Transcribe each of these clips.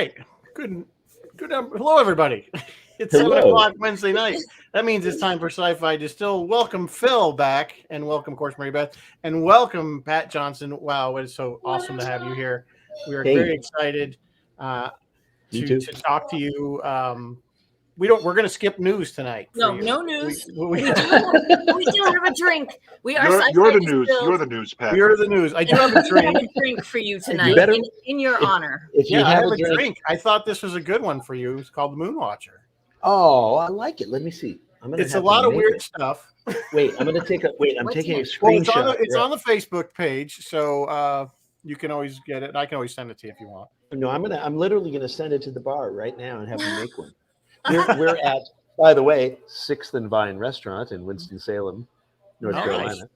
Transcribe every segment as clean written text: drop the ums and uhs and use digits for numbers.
right. Good. Hello, everybody. It's Hello. 7:00 Wednesday night. That means it's time for Sci-Fi Distill. Welcome Phil back, and welcome, of course, Mary Beth, and welcome Pat Johnson. Wow, it is so awesome to have you here. We are very excited to talk to you. We're going to skip news tonight. No news. We do have a drink. We are. You're the news. You're the news, Pat. You're the news. I do have a drink. For you tonight, in your honor. If you I have a drink. I thought this was a good one for you. It's called the Moonwatcher. Oh, I like it. Let me see. It's a lot of weird stuff. Wait, I'm taking a screenshot. Well, it's on the Facebook page, so you can always get it. I can always send it to you if you want. No, I'm literally gonna send it to the bar right now and have them make one. We're at, by the way, 6th and Vine Restaurant in Winston-Salem, North Carolina,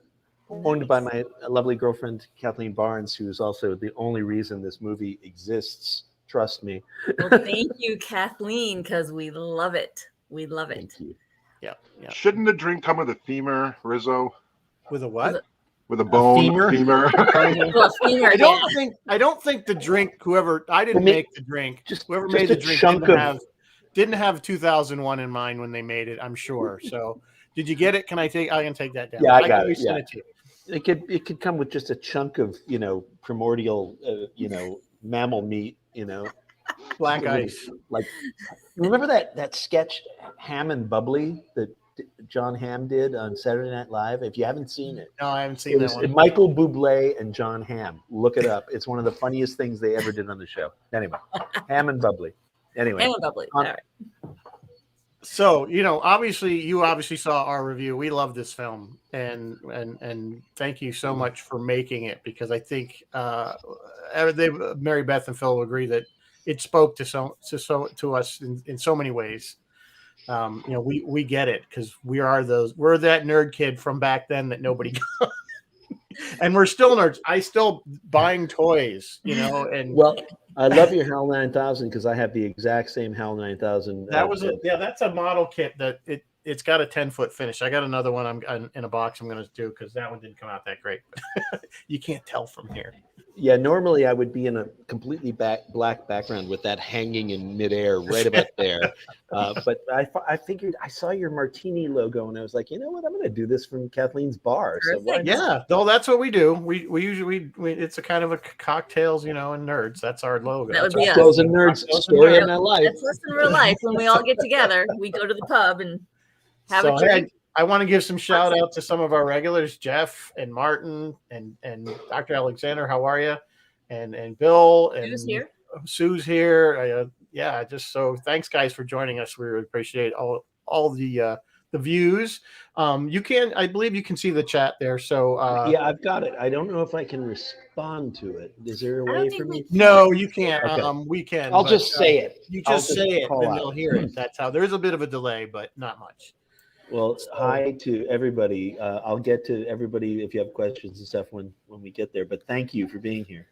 owned by my lovely girlfriend Kathleen Barnes, who is also the only reason this movie exists. Trust me. Well, thank you, Kathleen, because we love it. We love it. Thank you. Yeah. Shouldn't the drink come with a femur, Rizzo? With a what? With a bone femur. I don't think the drink. I didn't make the drink. Whoever made the drink didn't have 2001 in mind when they made it. I'm sure. So, did you get it? I can take that down. Yeah, I got it. Send it to you. It could come with just a chunk of primordial mammal meat. Black ice. Like, remember that sketch Ham and Bubbly that John Hamm did on Saturday Night Live? If you haven't seen it, no, I haven't seen that one. Michael Bublé and John Hamm. Look it up. It's one of the funniest things they ever did on the show. Anyway, Ham and Bubbly. Anyway, Ham and Bubbly. All right. So you obviously saw our review. We love this film, and thank you so much for making it, because I think Mary Beth and Phil will agree that it spoke to us in so many ways. We get it, because we're that nerd kid from back then that nobody got. And we're still nerds. I still buying toys, and well, I love your HAL 9000 because I have the exact same HAL 9000. That's a model kit that it's got a 10-foot finish. I got another one I'm in a box I'm going to do, because that one didn't come out that great. You can't tell from here. Yeah, normally I would be in a completely black background with that hanging in midair right about there. But I figured, I saw your martini logo and I was like, you know what? I'm going to do this from Kathleen's bar. So that's what we do. We usually it's a kind of a cocktails, and nerds. That's our logo. That would be us. Cocktails and nerds story of my life. That's us in real life. When we all get together, we go to the pub and have a drink. I want to give some shout out to some of our regulars, Jeff and Martin and Dr. Alexander. How are you? And Bill and Sue's here. Just so thanks, guys, for joining us. We really appreciate all the views. I believe you can see the chat there. So I've got it. I don't know if I can respond to it. Is there a way for me? No, you can't. Okay. We can. I'll just say it. You just say it, and they'll hear it. That's how. There is a bit of a delay, but not much. Well, hi to everybody. I'll get to everybody if you have questions and stuff when we get there. But thank you for being here.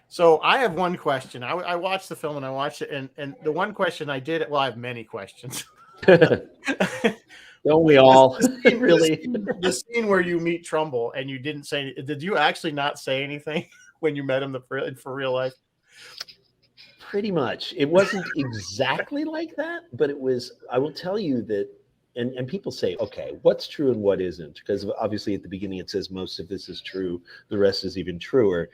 So I have one question. I watched the film and I watched it, and the one question I did. Well, I have many questions. Don't we all? Really? The scene where you meet Trumbull and you didn't say. Did you actually not say anything when you met him for real life? Pretty much. It wasn't exactly like that, but it was. I will tell you that. And people say, okay, what's true and what isn't? Because obviously at the beginning it says most of this is true, the rest is even truer.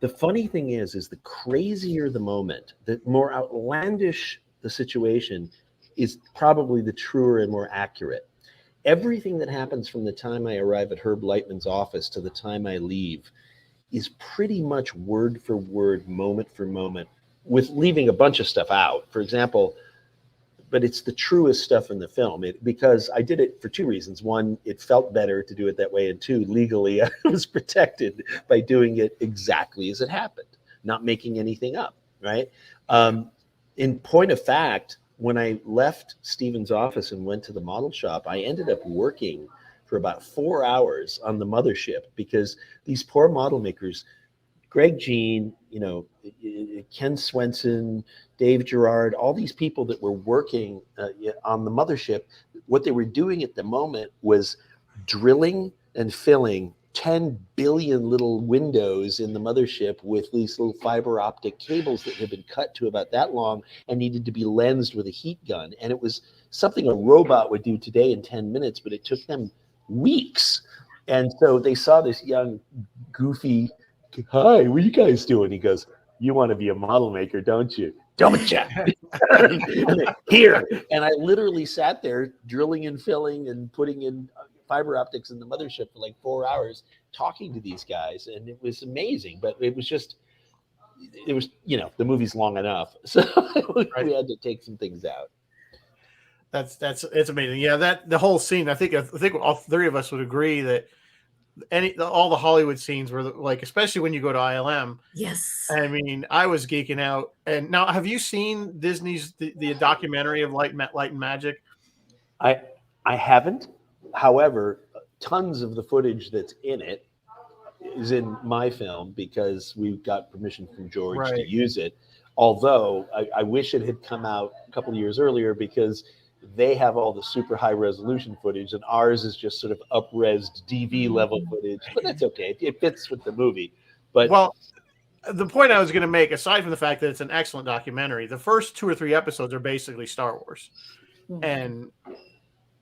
The funny thing is the crazier the moment, the more outlandish the situation is probably the truer and more accurate. Everything that happens from the time I arrive at Herb Lightman's office to the time I leave is pretty much word for word, moment for moment, with leaving a bunch of stuff out. For example, but it's the truest stuff in the film because I did it for two reasons. One, it felt better to do it that way. And two, legally, I was protected by doing it exactly as it happened, not making anything up, right? In point of fact, when I left Stephen's office and went to the model shop, I ended up working for about 4 hours on the mothership because these poor model makers, Greg Jean, Ken Swenson, Dave Gerard, all these people that were working on the mothership, what they were doing at the moment was drilling and filling 10 billion little windows in the mothership with these little fiber optic cables that had been cut to about that long and needed to be lensed with a heat gun. And it was something a robot would do today in 10 minutes, but it took them weeks. And so they saw this young, goofy, "Hi, what are you guys doing?" He goes, "You want to be a model maker, don't you?" "Don't you?" Here. And I literally sat there drilling and filling and putting in fiber optics in the mothership for like 4 hours talking to these guys. And it was amazing, but it was, the movie's long enough. So we had to take some things out. It's amazing. Yeah, the whole scene. I think all three of us would agree that all the Hollywood scenes were like, especially when you go to ILM. Yes. I mean, I was geeking out. And now, have you seen Disney's the documentary of Light and Magic? I haven't. However, tons of the footage that's in it is in my film because we got permission from George to use it. Although I wish it had come out a couple of years earlier because they have all the super high resolution footage and ours is just sort of up-resed DV level footage. But that's okay. It fits with the movie. But the point I was going to make, aside from the fact that it's an excellent documentary, the first 2 or 3 episodes are basically Star Wars.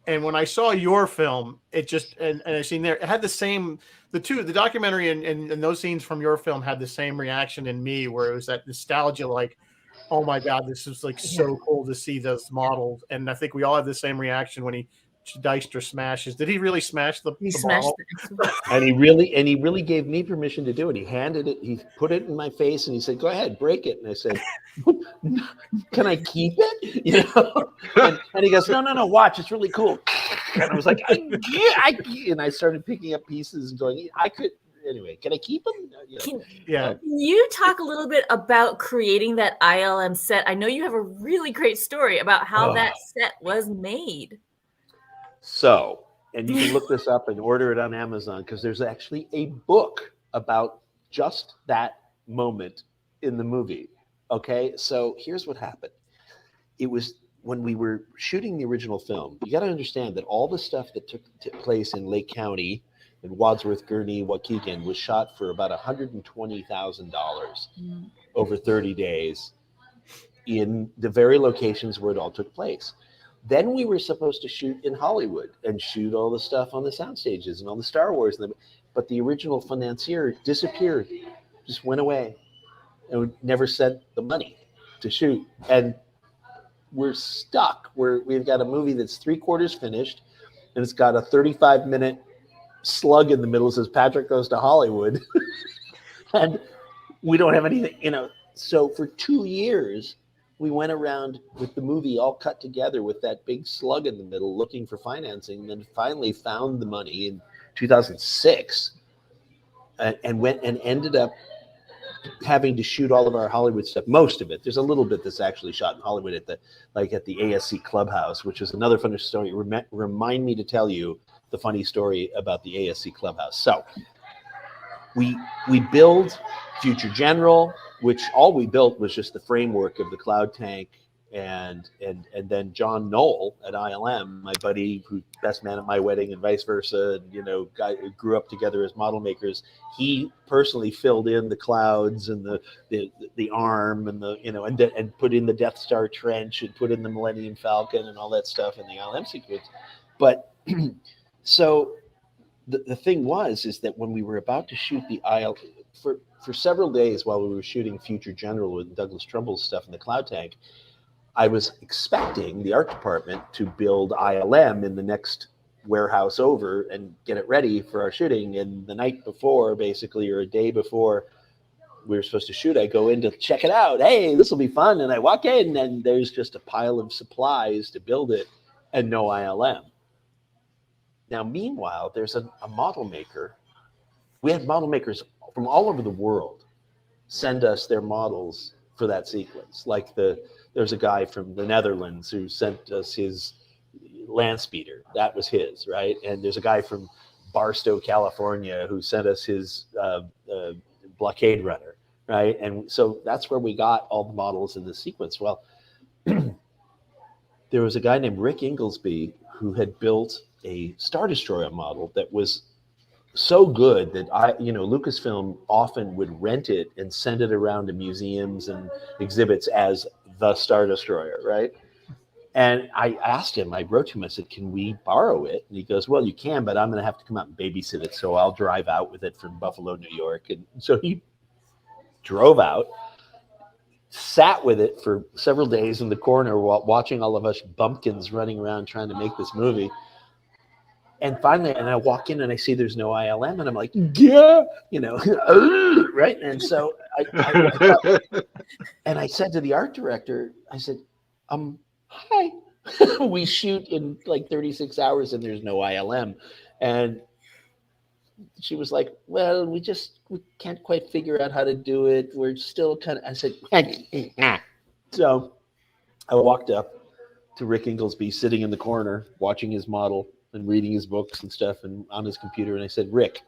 And when I saw your film, it just and I seen there, it had the same. The documentary and those scenes from your film had the same reaction in me, where it was that nostalgia, like, oh my God, this is like so cool to see those models. And I think we all had the same reaction when Dykstra smashes. Did he really smash the model? And he really gave me permission to do it. He put it in my face and he said, "Go ahead, break it." And I said, "Can I keep it?" And he goes, No, watch, it's really cool. And I was like, and I started picking up pieces and going, anyway, can I keep them? Can you talk a little bit about creating that ILM set? I know you have a really great story about how that set was made. So, and you can look this up and order it on Amazon because there's actually a book about just that moment in the movie. Okay, so here's what happened. It was when we were shooting the original film. You got to understand that all the stuff that took place in Lake County, in Wadsworth, Gurnee, Waukegan, was shot for about $120,000 over 30 days in the very locations where it all took place. Then we were supposed to shoot in Hollywood and shoot all the stuff on the sound stages and all the Star Wars. But the original financier disappeared, just went away, and never sent the money to shoot. And we're stuck. We've got a movie that's 3/4 finished, and it's got a 35-minute slug in the middle that says Patrick Goes to Hollywood. And we don't have anything, So for 2 years, we went around with the movie all cut together with that big slug in the middle looking for financing, and then finally found the money in 2006 and went and ended up having to shoot all of our Hollywood stuff, most of it. There's a little bit that's actually shot in Hollywood at the ASC Clubhouse, which is another funny story. Remind me to tell you the funny story about the ASC Clubhouse. So we build Future General, which all we built was just the framework of the cloud tank, and then John Knoll at ILM, my buddy, who's best man at my wedding, and vice versa, and guy who grew up together as model makers. He personally filled in the clouds and the arm and and put in the Death Star trench and put in the Millennium Falcon and all that stuff in the ILM sequence. But so the thing is that when we were about to shoot the for several days while we were shooting Future General with Douglas Trumbull's stuff in the cloud tank, I was expecting the art department to build ILM in the next warehouse over and get it ready for our shooting. And the night before, basically, or a day before we were supposed to shoot, I go in to check it out. Hey, this will be fun. And I walk in and there's just a pile of supplies to build it and no ILM. Now, meanwhile, there's a model maker. We had model makers from all over the world send us their models for that sequence. Like there's a guy from the Netherlands who sent us his land speeder. That was his, right? And there's a guy from Barstow, California, who sent us his blockade runner, right? And so that's where we got all the models in the sequence. Well, there was a guy named Rick Inglesby who had built a Star Destroyer model that was so good that Lucasfilm often would rent it and send it around to museums and exhibits as the Star Destroyer, right? And I asked him, I wrote to him, I said, can we borrow it? And he goes, well, you can, but I'm going to have to come out and babysit it. So I'll drive out with it from Buffalo, New York. And so he drove out, sat with it for several days in the corner while watching all of us bumpkins running around trying to make this movie. And finally, and I walk in and I see there's no ILM, and I'm like, yeah, right? And so I said to the art director, I said, hi. We shoot in like 36 hours and there's no ILM. And she was like, well, we can't quite figure out how to do it. We're still kind of, I said, so I walked up to Rick Inglesby sitting in the corner, watching his model and reading his books and stuff and on his computer. And I said, Rick,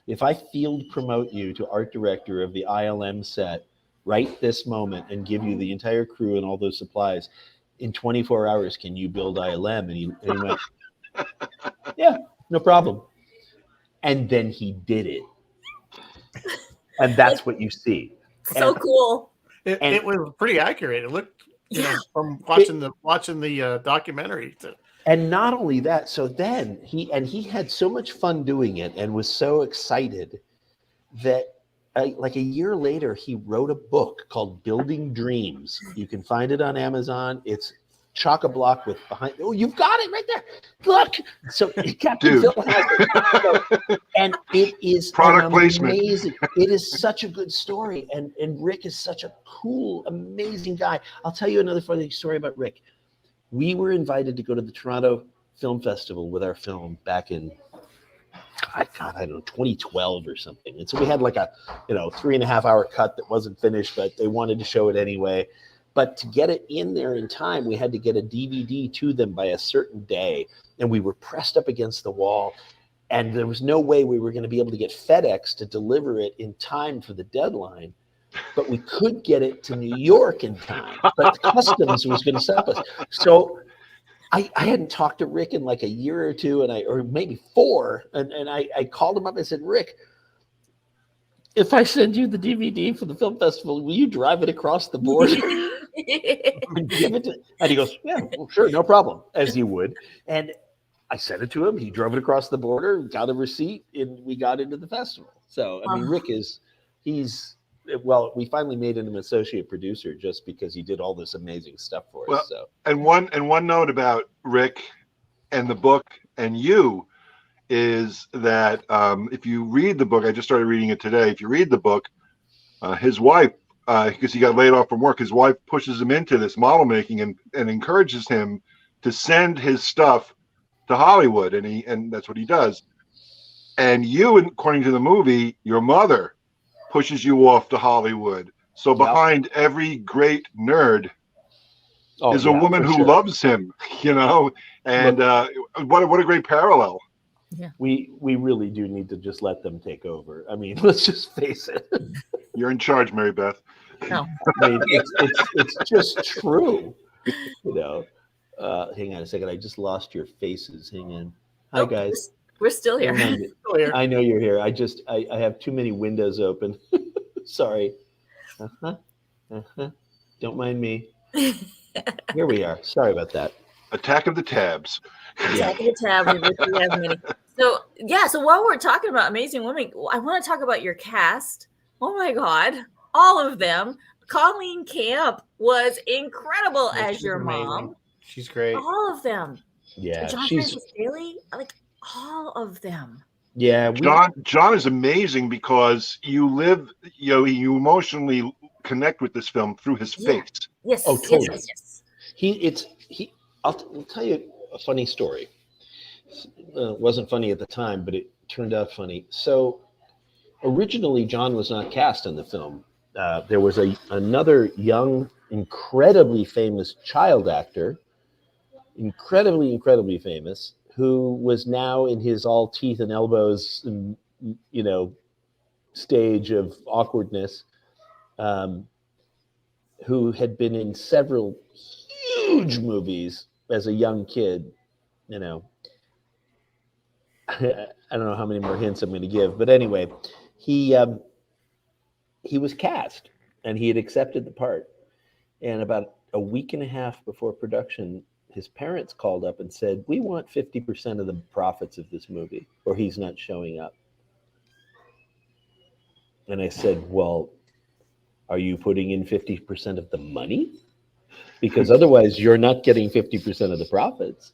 if I field promote you to art director of the ILM set right this moment and give you the entire crew and all those supplies, in 24 hours, can you build ILM? And he went, yeah, no problem. And then he did it. And that's what you see. So cool. It was pretty accurate. It looked, from watching the documentary. And not only that, so then he had so much fun doing it and was so excited that like a year later, he wrote a book called Building Dreams. You can find it on Amazon. It's chock-a-block with behind. Oh, you've got it right there. Look. So Captain Phil has it. And it is product placement. Amazing. It is such a good story. And Rick is such a cool, amazing guy. I'll tell you another funny story about Rick. We were invited to go to the Toronto Film Festival with our film back in, I don't know, 2012 or something. And so we had like a 3.5 hour cut that wasn't finished, but they wanted to show it anyway. But to get it in there in time, we had to get a DVD to them by a certain day. And we were pressed up against the wall. And there was no way we were going to be able to get FedEx to deliver it in time for the deadline. But we could get it to New York in time. But customs was going to stop us. So I hadn't talked to Rick in like a year or two, or maybe 4. And I called him up. I said, Rick, if I send you the DVD for the film festival, will you drive it across the border? And give it to, and he goes, yeah, well, sure, no problem, as you would. And I sent it to him. He drove it across the border, got a receipt, and we got into the festival. So, I mean, Rick we finally made him an associate producer just because he did all this amazing stuff for us. So, and one note about Rick and the book and you is that if you read the book, I just started reading it today. If you read the book, his wife, because he got laid off from work, his wife pushes him into this model making and encourages him to send his stuff to Hollywood, and that's what he does. And you, according to the movie, your mother pushes you off to Hollywood. So behind every great nerd is a woman who loves him, and what a great parallel. Yeah. We really do need to just let them take over. I mean, let's just face it. You're in charge, Mary Beth. No. I mean, it's just true. Hang on a second. I just lost your faces. Hang on. Hi, guys. We're still here. I know you're here. I have too many windows open. Sorry. Don't mind me. Here we are. Sorry about that. Attack of the Tabs. Attack of the Tab. So while we're talking about Amazing Women, I want to talk about your cast. Oh my God. All of them. Colleen Camp was incredible as your mom. She's great. All of them. Yeah. John Francis Daly, like all of them. Yeah. John is amazing because you you emotionally connect with this film through his face. Yes. Oh, totally. Yes. I'll tell you a funny story. It wasn't funny at the time, but it turned out funny. So originally, John was not cast in the film. There was another young, incredibly famous child actor, incredibly famous, who was now in his all teeth and elbows, stage of awkwardness, who had been in several huge movies as a young kid, I don't know how many more hints I'm going to give, but anyway, he was cast and he had accepted the part. And about a week and a half before production, his parents called up and said, "We want 50% of the profits of this movie, or he's not showing up." And I said, "Well, are you putting in 50% of the money? Because otherwise you're not getting 50% of the profits."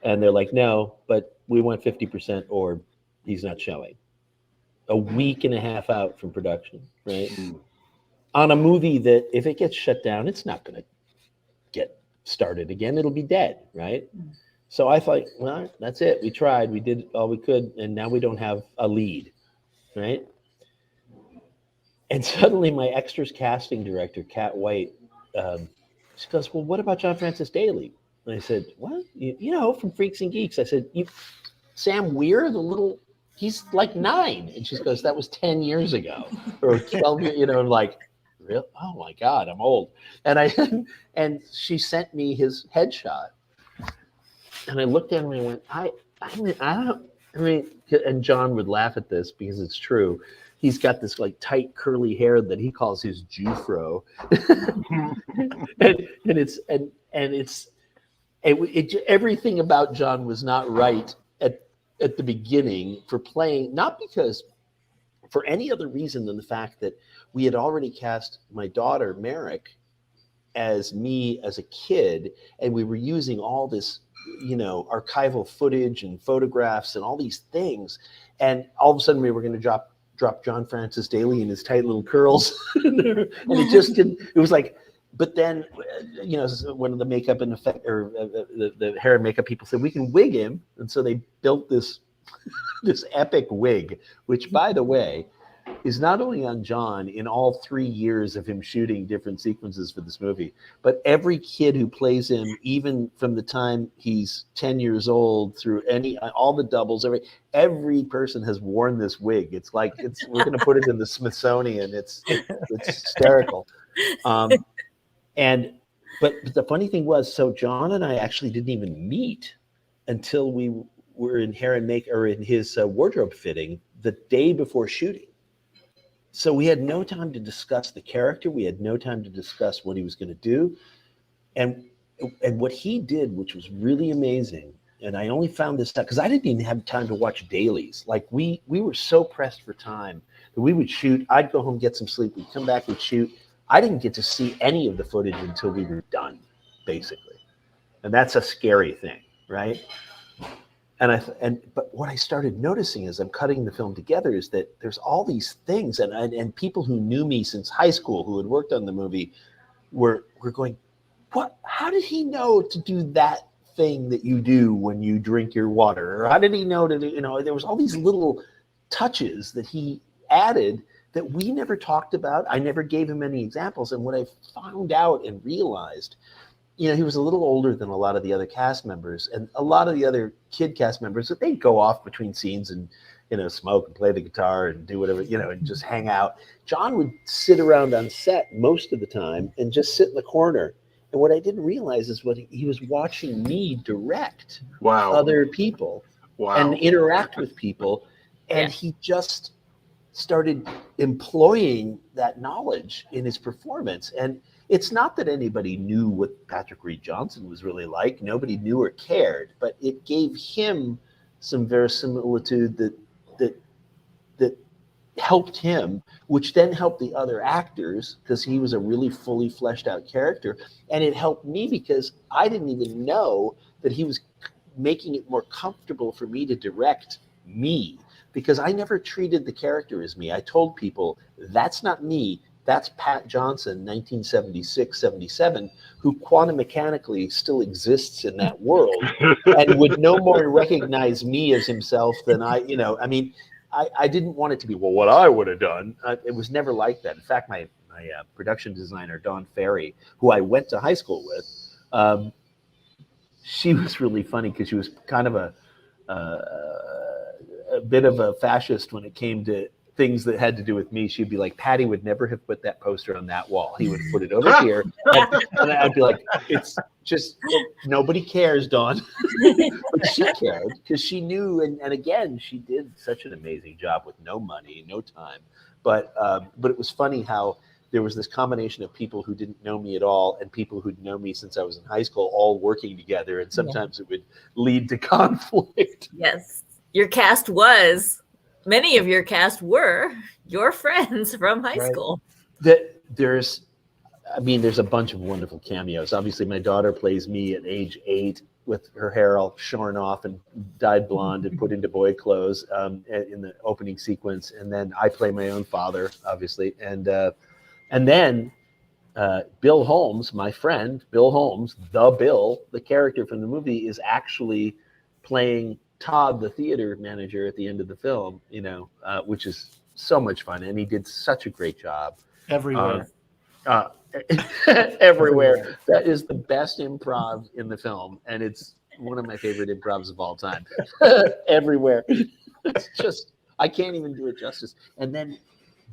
And they're like, "No, but we want 50% or he's not showing." A week and a half out from production, right? On a movie that if it gets shut down, it's not going to get started again. It'll be dead, right? So I thought, well, that's it. We tried. We did all we could. And now we don't have a lead, right? And suddenly my extras casting director, Kat White, she goes, "Well, what about John Francis Daly?" And I said, "What? You know, from Freaks and Geeks." I said, "Sam Weir, the little, he's like 9." And she goes, "That was 10 years ago or 12 years," I'm like, "Really? Oh my God, I'm old." And she sent me his headshot. And I looked at him and I went, I mean, and John would laugh at this because it's true. He's got this like tight curly hair that he calls his Jufro. and everything about John was not right at the beginning for playing, not because for any other reason than the fact that we had already cast my daughter Merrick as me as a kid, and we were using all this, archival footage and photographs and all these things, and all of a sudden we were going to drop John Francis Daly in his tight little curls, and it just didn't. It was like, but then, one of the makeup and effect or the hair and makeup people said we can wig him, and so they built this epic wig, which, by the way, is not only on John in all 3 years of him shooting different sequences for this movie, but every kid who plays him, even from the time he's 10 years old through all the doubles, every person has worn this wig. It's like, we're going to put it in the Smithsonian. It's hysterical. But the funny thing was, so John and I actually didn't even meet until we were in hair and make, or in his wardrobe fitting the day before shooting. So we had no time to discuss the character. We had no time to discuss what he was going to do. And what he did, which was really amazing, and I only found this out because I didn't even have time to watch dailies. Like we were so pressed for time that we would shoot. I'd go home, get some sleep. We'd come back, we'd shoot. I didn't get to see any of the footage until we were done, basically. And that's a scary thing, right? But what I started noticing as I'm cutting the film together is that there's all these things, and people who knew me since high school who had worked on the movie were going, "What? How did he know to do that thing that you do when you drink your water? Or how did he know to do?" There was all these little touches that he added that we never talked about. I never gave him any examples. And what I found out and realized, he was a little older than a lot of the other cast members, and a lot of the other kid cast members, they'd go off between scenes and, smoke and play the guitar and do whatever, and just hang out. John would sit around on set most of the time and just sit in the corner. And what I didn't realize is he was watching me direct other people and interact with people. And he just started employing that knowledge in his performance. And it's not that anybody knew what Patrick Reed Johnson was really like. Nobody knew or cared, but it gave him some verisimilitude that helped him, which then helped the other actors because he was a really fully fleshed out character. And it helped me because I didn't even know that he was making it more comfortable for me to direct me, because I never treated the character as me. I told people, that's not me. That's Pat Johnson, 1976, 77, who quantum mechanically still exists in that world and would no more recognize me as himself than I didn't want it to be, well, what I would have done. It was never like that. In fact, my production designer, Dawn Ferry, who I went to high school with, she was really funny because she was kind of a bit of a fascist when it came to things that had to do with me. She'd be like, Patty would never have put that poster on that wall. He would put it over here. And I'd be like, nobody cares, Dawn. But she cared because she knew, and again, she did such an amazing job with no money, no time. But it was funny how there was this combination of people who didn't know me at all and people who'd known me since I was in high school, all working together, and sometimes it would lead to conflict. Yes, many of your cast were your friends from high school. There's a bunch of wonderful cameos. Obviously, my daughter plays me at age 8 with her hair all shorn off and dyed blonde and put into boy clothes in the opening sequence. And then I play my own father, obviously. And then Bill Holmes, my friend, Bill Holmes, the character from the movie, is actually playing Todd, the theater manager at the end of the film, which is so much fun. And he did such a great job. Everywhere. Everywhere. That is the best improv in the film, and it's one of my favorite improvs of all time. Everywhere. It's just, I can't even do it justice. And then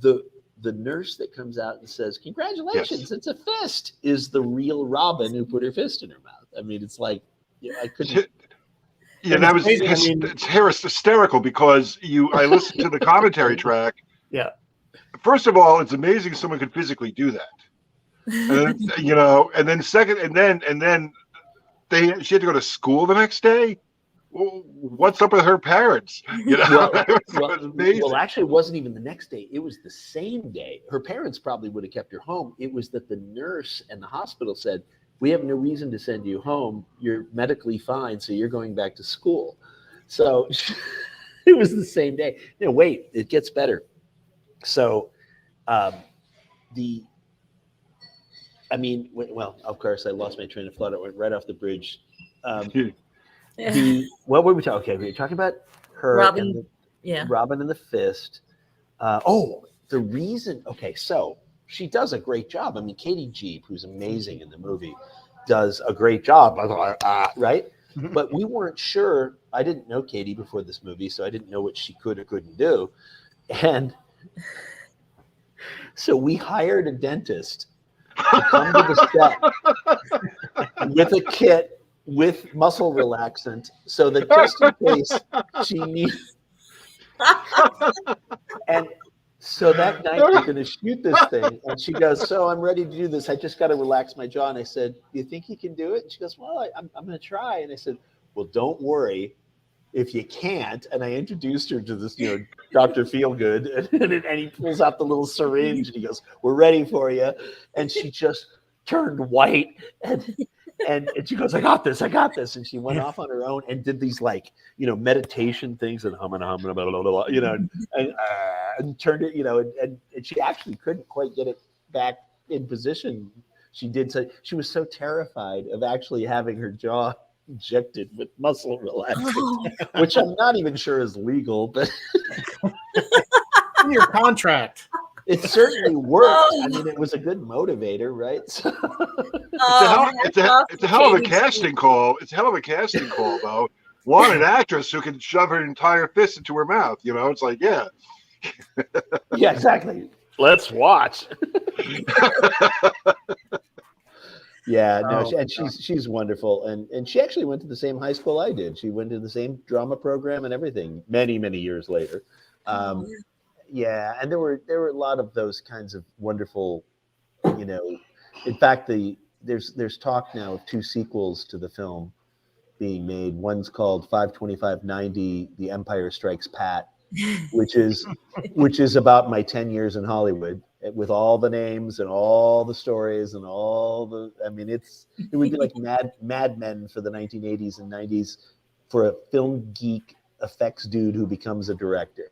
the nurse that comes out and says, "Congratulations, It's a fist," is the real Robin who put her fist in her mouth. I mean, it's like, I couldn't. Yeah, that was it's hysterical because I listened to the commentary track. Yeah. First of all, it's amazing someone could physically do that. And then, and then second, and then she had to go to school the next day. Well, what's up with her parents? It was amazing. Well, actually, it wasn't even the next day. It was the same day. Her parents probably would have kept her home. It was that the nurse and the hospital said, "We have no reason to send you home. You're medically fine, so you're going back to school." So it was the same day. Wait, it gets better. So of course, I lost my train of thought. It went right off the bridge. What were we talking? Okay, we were talking about her, Robin, Robin and the fist. The reason. Okay, so she does a great job. I mean, Katie Jeep, who's amazing in the movie, does a great job. Right? But we weren't sure. I didn't know Katie before this movie, so I didn't know what she could or couldn't do. And so we hired a dentist to come to the set with a kit with muscle relaxant, so that just in case she needs. And so that night we're going to shoot this thing, and she goes, "So I'm ready to do this. I just got to relax my jaw." And I said, "Do you think you can do it?" And she goes, "Well, I'm going to try." And I said, "Well, don't worry if you can't." And I introduced her to this, Dr. Feelgood, and he pulls out the little syringe and he goes, "We're ready for you." And she just turned white and she goes, I got this. And she went off on her own and did these meditation things and and turned it, and she actually couldn't quite get it back in position. She did so. She was so terrified of actually having her jaw injected with muscle relaxant, which I'm not even sure is legal, but in your contract. It certainly worked. I mean, it was a good motivator, right? So, it's a hell of a casting call. It's a hell of a casting call, though. Want an actress who can shove her entire fist into her mouth. It's like, yeah. Yeah, exactly. Let's watch. Yeah, no, and she's wonderful, and she actually went to the same high school I did. She went to the same drama program and everything. Many years later. Yeah, and there were a lot of those kinds of wonderful, In fact, there's talk now of 2 sequels to the film being made. One's called 52590: The Empire Strikes Pat, which is about my 10 years in Hollywood, with all the names and all the stories and all the. I mean, it would be like Mad Men for the 1980s and 90s for a film geek effects dude who becomes a director.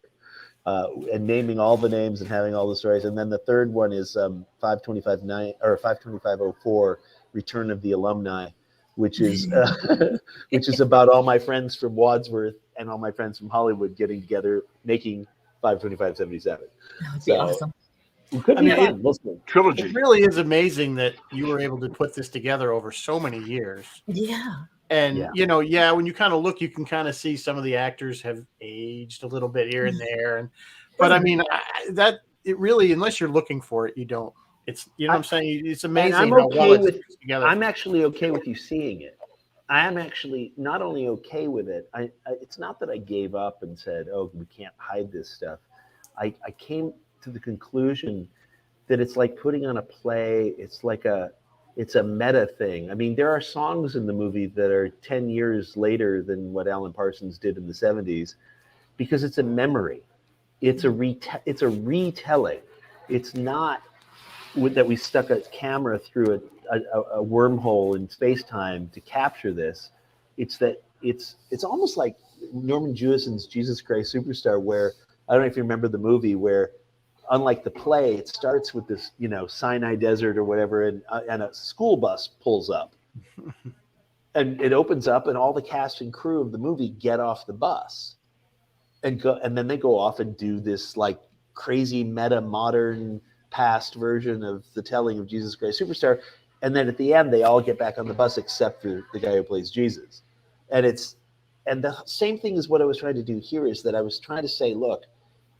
And naming all the names and having all the stories. And then the third one is 52504, Return of the Alumni, which is about all my friends from Wadsworth and all my friends from Hollywood getting together, making 52577. That would be awesome. Trilogy. It really is amazing that you were able to put this together over so many years. Yeah. And, when you kind of look, you can kind of see some of the actors have aged a little bit here and there. But I mean, it really, unless you're looking for it, you don't It's you know what I'm saying. It's And amazing I'm how okay well it's with. put together. I'm actually okay with you seeing it. I am actually not only okay with it. It's not that I gave up and said, "Oh, we can't hide this stuff." I came to the conclusion that it's like putting on a play. It's a meta thing. I mean, there are songs in the movie that are 10 years later than what Alan Parsons did in the 70s because it's a memory. It's a retelling. It's not that we stuck a camera through a wormhole in space-time to capture this. It's that it's almost like Norman Jewison's Jesus Christ Superstar, where I don't know if you remember the movie, where unlike the play, it starts with this, Sinai Desert or whatever, and a school bus pulls up, and it opens up, and all the cast and crew of the movie get off the bus, and then they go off and do this like crazy meta modern past version of the telling of Jesus Christ Superstar, and then at the end they all get back on the bus except for the guy who plays Jesus, and the same thing is what I was trying to do here, is that I was trying to say, look.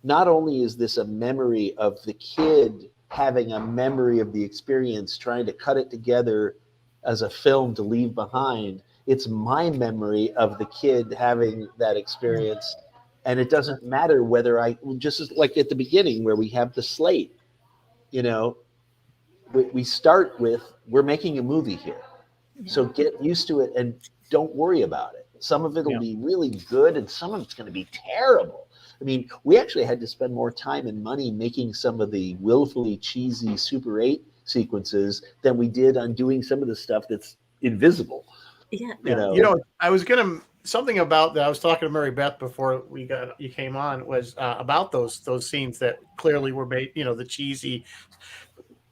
Not only is this a memory of the kid having a memory of the experience, trying to cut it together as a film to leave behind, it's my memory of the kid having that experience. And it doesn't matter whether just like at the beginning where we have the slate, we start with, we're making a movie here. So get used to it and don't worry about it. Some of it will be really good and some of it's going to be terrible. I mean, we actually had to spend more time and money making some of the willfully cheesy Super 8 sequences than we did on doing some of the stuff that's invisible. Yeah. I was gonna something about that. I was talking to Mary Beth before you came on, was about those scenes that clearly were made. The cheesy.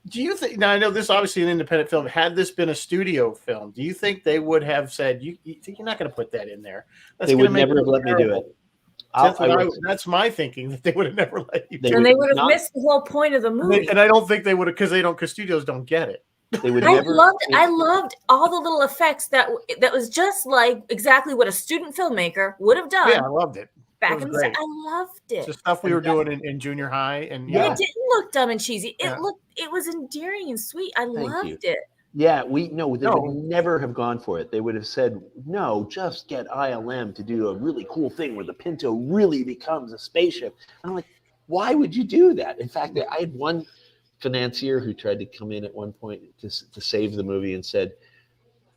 Do you think? Now I know this is obviously an independent film. Had this been a studio film, do you think they would have said, "You're not going to put that in there"? They would never have let me do it. That's my thinking, that they would have never let you. And they would have missed the whole point of the movie. And I don't think they would have, because studios don't get it. They would I loved all the little effects that was just like exactly what a student filmmaker would have done. Yeah, I loved it. Back in the day, I loved it. It's the stuff we were doing in junior high, and it didn't look dumb and cheesy. It was endearing and sweet. I loved it. Yeah, they would never have gone for it. They would have said, no, just get ILM to do a really cool thing where the Pinto really becomes a spaceship. And I'm like, why would you do that? In fact, I had one financier who tried to come in at one point to save the movie and said,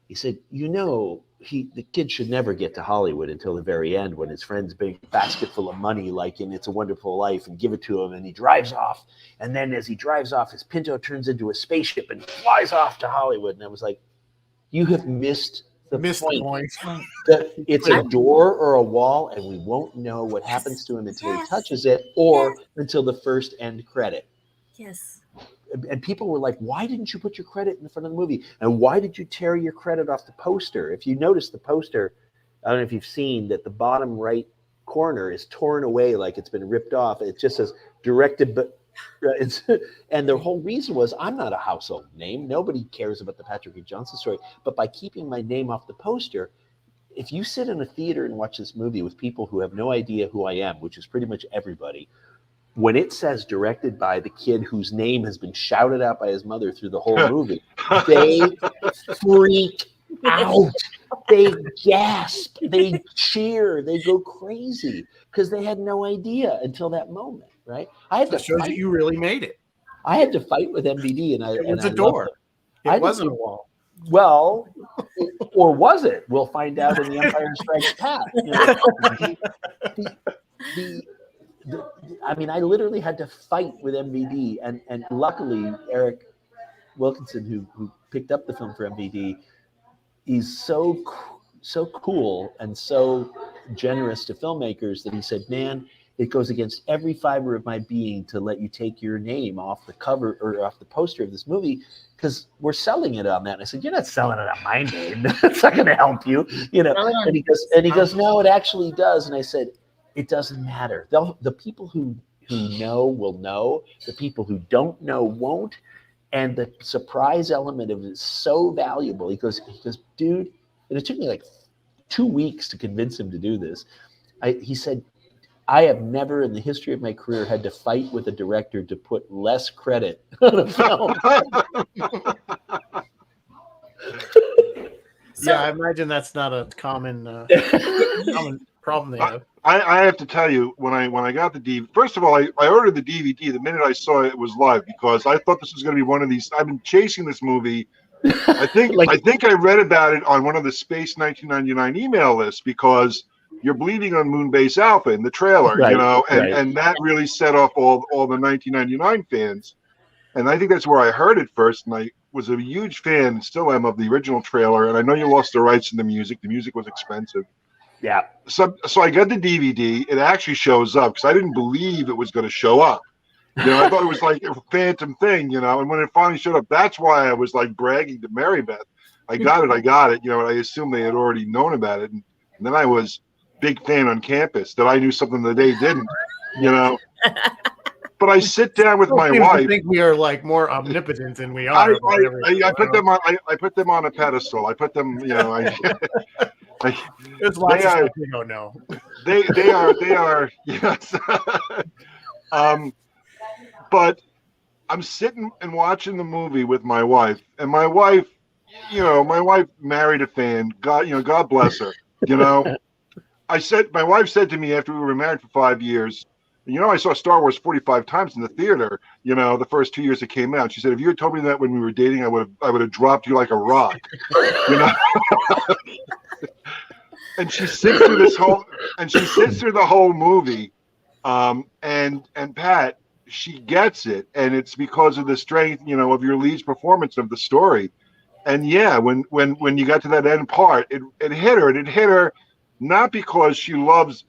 the kid should never get to Hollywood until the very end, when his friends bring a basket full of money like in It's a Wonderful Life and give it to him, and he drives off. And then as he drives off, his Pinto turns into a spaceship and flies off to Hollywood. And I was like, you have missed the point. That it's a door or a wall, and we won't know what happens to him until he touches it, or until the first end credit. Yes. And people were like, why didn't you put your credit in the front of the movie? And why did you tear your credit off the poster? If you notice the poster, I don't know if you've seen that the bottom right corner is torn away like it's been ripped off. It just says directed, but and the whole reason was, I'm not a household name. Nobody cares about the Patrick E. Johnson story. But by keeping my name off the poster, if you sit in a theater and watch this movie with people who have no idea who I am, which is pretty much everybody, when it says directed by the kid whose name has been shouted out by his mother through the whole movie, they freak out. They gasp. They cheer. They go crazy because they had no idea until that moment, right? I had to shows that you really made it. I had to fight with MVD, and it was a door. It wasn't a wall. Well, or was it? We'll find out in The Empire Strikes Back. I mean, I literally had to fight with MVD, and luckily Eric Wilkinson, who picked up the film for MVD, he's so cool and so generous to filmmakers that he said, man, it goes against every fiber of my being to let you take your name off the cover or off the poster of this movie, because we're selling it on that. And I said, you're not selling it on my name. It's not going to help you, And he goes, no, it actually does. And I said, it doesn't matter. The people who know will know. The people who don't know won't. And the surprise element of it is so valuable. He goes, dude, and it took me like 2 weeks to convince him to do this. He said, I have never in the history of my career had to fight with a director to put less credit on a film. So, Yeah, I imagine that's not a common common problem they have. I have to tell you, when I got the DVD, first of all, I ordered the DVD the minute I saw it was live, because I thought this was going to be one of these. I've been chasing this movie. I think I read about it on one of the Space 1999 email lists, because you're bleeding on Moonbase Alpha in the trailer, Right, you know, and, right. and that really set off all the 1999 fans. And I think that's where I heard it first, and I was a huge fan, and still am, of the original trailer. And I know you lost the rights to the music. The music was expensive. Yeah. So I got the DVD. It actually shows up, because I didn't believe it was going to show up. You know, I thought it was like a phantom thing, you know. And when it finally showed up, that's why I was like bragging to Mary Beth. I got it, you know, and I assumed they had already known about it. And then I was big fan on campus that I knew something that they didn't, you know. But I sit down with my Seems to wife. think we are like more omnipotent than we I are. about everything. I put them on a pedestal. I put them, you know. There's lots of are- stuff we don't know. they are yes. But I'm sitting and watching the movie with my wife, and my wife married a fan. God bless her. You know, my wife said to me after we were married for 5 years, you know, I saw Star Wars 45 times in the theater, you know, the first 2 years it came out. She said, if you had told me that when we were dating, I would have dropped you like a rock, you know. And she sits through the whole movie. And Pat, she gets it. And it's because of the strength, you know, of your lead's performance of the story. And yeah, when you got to that end part, it hit her. And it hit her not because she loves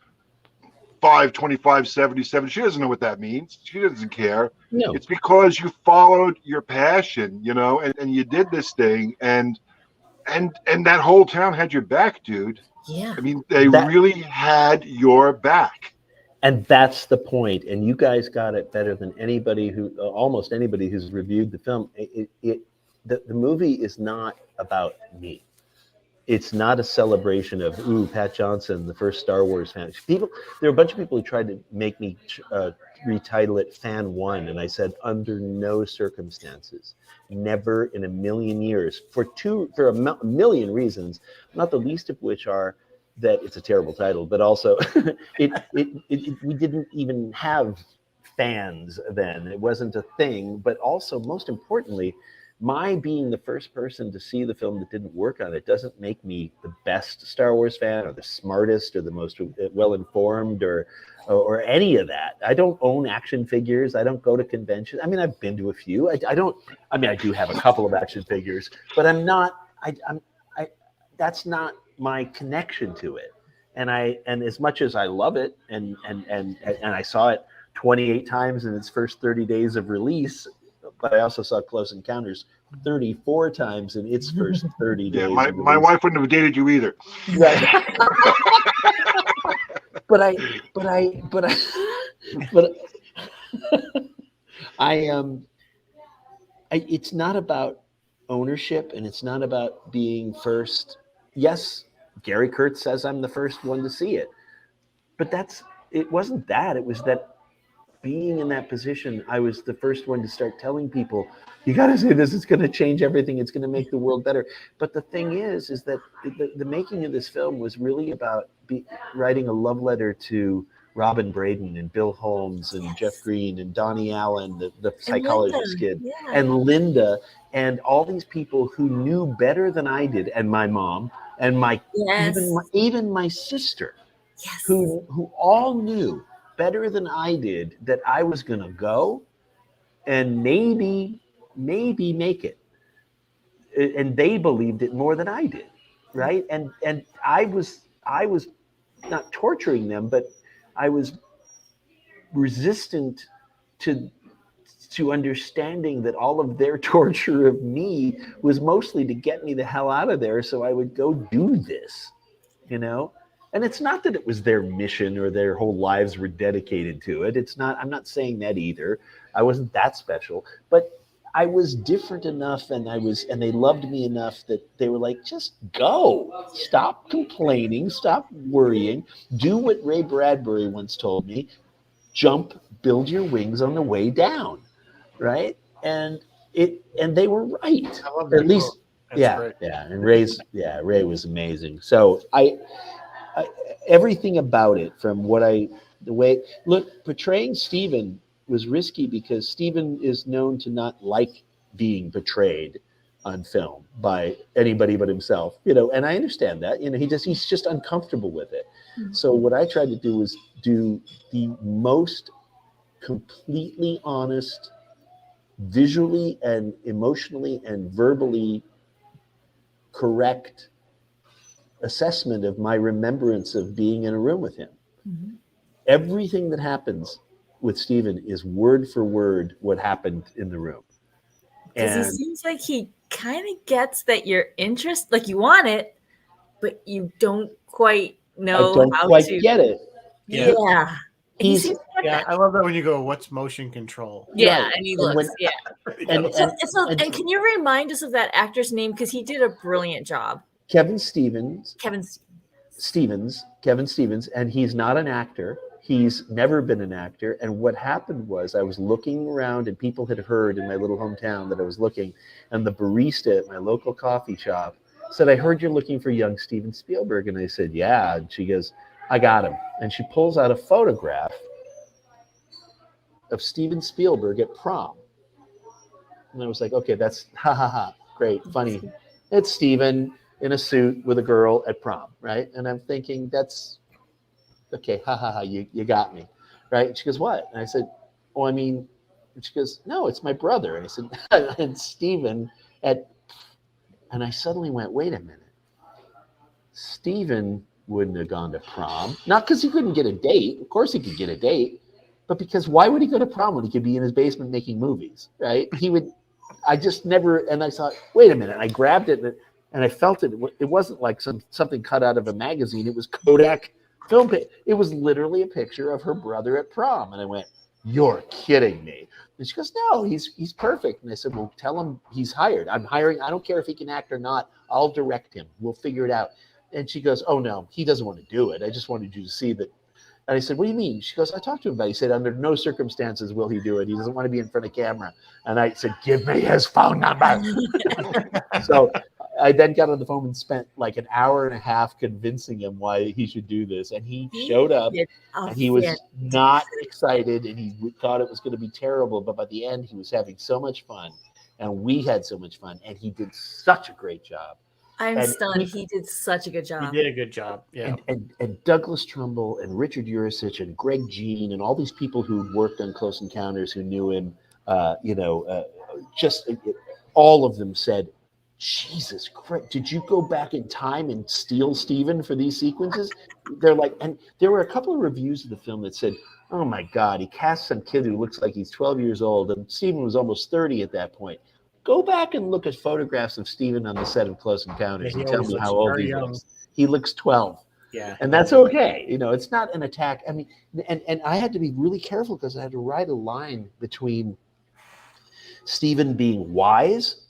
5/25/77. She doesn't know what that means. She doesn't care. No. It's because you followed your passion, you know, and you did this thing, and that whole town had your back, dude. yeah. I mean, they really had your back. And that's the point. And you guys got it better than anybody almost anybody who's reviewed the film. The movie is not about me. It's not a celebration of, ooh, Pat Johnson, the first Star Wars fan. There are a bunch of people who tried to make me retitle it Fan One, and I said, under no circumstances, never in a million years, for a million reasons, not the least of which are that it's a terrible title, but also we didn't even have fans then. It wasn't a thing, but also, most importantly, my being the first person to see the film that didn't work on it doesn't make me the best Star Wars fan or the smartest or the most well-informed or any of that. I don't own action figures. I don't go to conventions. I mean, I've been to a few. I do have a couple of action figures, but that's not my connection to it. And as much as I love it and I saw it 28 times in its first 30 days of release, but I also saw Close Encounters 34 times in its first 30 days. Yeah, my wife wouldn't have dated you either. Right. but it's not about ownership, and it's not about being first. Yes, Gary Kurtz says I'm the first one to see it, but it wasn't that. It was that being in that position, I was the first one to start telling people, you got to see this. It's going to change everything. It's going to make the world better. But the thing is that the making of this film was really about writing a love letter to Robin Braden and Bill Holmes and Jeff Green and Donnie Allen, the psychologist kid, and Linda, and all these people who knew better than I did, and my mom, and even my sister, who all knew better than I did that I was going to go and maybe make it. And they believed it more than I did, right? And I was not torturing them, but I was resistant to understanding that all of their torture of me was mostly to get me the hell out of there so I would go do this, you know? And it's not that it was their mission or their whole lives were dedicated to it. It's not, I'm not saying that either. I wasn't that special, but I was different enough, and they loved me enough that they were like, just go, stop complaining, stop worrying, do what Ray Bradbury once told me, jump, build your wings on the way down, right? And they were right. I love Or that at least, quote. That's yeah, great. yeah. And Ray was amazing. So I everything about it, from the way, look, portraying Stephen was risky because Stephen is known to not like being portrayed on film by anybody but himself, and I understand that, he's just uncomfortable with it. So what I tried to do was do the most completely honest, visually and emotionally and verbally correct assessment of my remembrance of being in a room with him. Mhm. Everything that happens with Stephen is word for word what happened in the room. Because he seems like he kind of gets that you're interested, like you want it, but you don't quite know I don't how quite to get it. Yeah. He He's- seems to get Yeah, that. I love that when you go, "What's motion control?" Yeah, Right. and he And looks. when- Yeah. And And can you remind us of that actor's name? Because he did a brilliant job. Kevin Stevens, Kevin. and he's not an actor. He's never been an actor. And what happened was, I was looking around, and people had heard in my little hometown that I was looking, and the barista at my local coffee shop said, "I heard you're looking for young Steven Spielberg." And I said, "Yeah." And she goes, "I got him." And she pulls out a photograph of Steven Spielberg at prom. And I was like, okay, that's ha ha ha, great, funny. It's Steven in a suit with a girl at prom, right? And I'm thinking, that's okay, ha ha ha, you got me, right? And she goes, what? And I said, oh, I mean, and she goes, no, it's my brother. And I said, and Steven and I suddenly went, wait a minute. Steven wouldn't have gone to prom, not because he couldn't get a date. Of course he could get a date, but because why would he go to prom when he could be in his basement making movies, right? I just never, and I thought, wait a minute. I grabbed it and I felt it. It wasn't like something cut out of a magazine. It was Kodak film. It was literally a picture of her brother at prom. And I went, you're kidding me. And she goes, no, he's perfect. And I said, well, tell him he's hired. I'm hiring. I don't care if he can act or not. I'll direct him. We'll figure it out. And she goes, oh, no, he doesn't want to do it. I just wanted you to see that. And I said, what do you mean? She goes, I talked to him about it. He said, under no circumstances will he do it. He doesn't want to be in front of camera. And I said, give me his phone number. So I then got on the phone and spent like an hour and a half convincing him why he should do this. And he showed up and he was not excited and he thought it was going to be terrible. But by the end, he was having so much fun and we had so much fun and he did such a great job. I'm stunned. He did such a good job. He did a good job. Yeah. And Douglas Trumbull and Richard Urich and Greg Jean and all these people who worked on Close Encounters who knew him, all of them said, Jesus Christ, did you go back in time and steal Steven for these sequences? They're like, and there were a couple of reviews of the film that said, oh my God, he cast some kid who looks like he's 12 years old and Steven was almost 30 at that point. Go back and look at photographs of Steven on the set of Close Encounters and tell me how old he looks. He looks 12. Yeah. And that's okay. It's not an attack. I mean, and I had to be really careful because I had to write a line between Steven being wise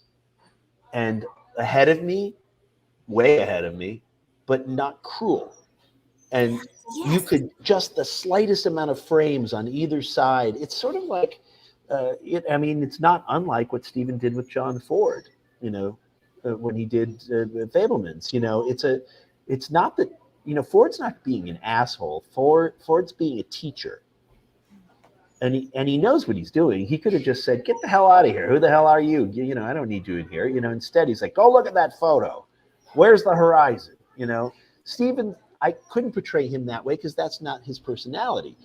and ahead of me, way ahead of me, but not cruel. And you could just the slightest amount of frames on either side. It's sort of like, it's not unlike what Steven did with John Ford, when he did Fabelmans. It's not that, Ford's not being an asshole. Ford's being a teacher. And he knows what he's doing. He could have just said, get the hell out of here. Who the hell are you? I don't need you in here. Instead he's like, go look at that photo. Where's the horizon? Steven, I couldn't portray him that way because that's not his personality.